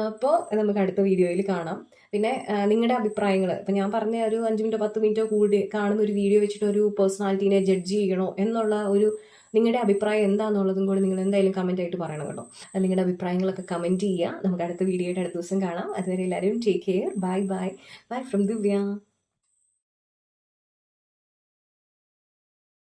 അപ്പോൾ നമുക്ക് അടുത്ത വീഡിയോയിൽ കാണാം. പിന്നെ നിങ്ങളുടെ അഭിപ്രായങ്ങൾ, ഇപ്പം ഞാൻ പറഞ്ഞ ഒരു 5 മിനിറ്റോ 10 മിനിറ്റോ കൂടി കാണുന്ന ഒരു വീഡിയോ വെച്ചിട്ട് ഒരു പേഴ്സണാലിറ്റീനെ ജഡ്ജ് ചെയ്യണോ എന്നുള്ള ഒരു നിങ്ങളുടെ അഭിപ്രായം എന്താണെന്നുള്ളതും കൂടി നിങ്ങൾ എന്തായാലും കമൻ്റ് ആയിട്ട് പറയണം കേട്ടോ. നിങ്ങളുടെ അഭിപ്രായങ്ങളൊക്കെ കമൻറ്റ് ചെയ്യുക. നമുക്ക് അടുത്ത വീഡിയോ ആയിട്ട് അടുത്ത ദിവസം കാണാം. അതുവരെ എല്ലാവരും take care. Bye bye. Bye from Divya.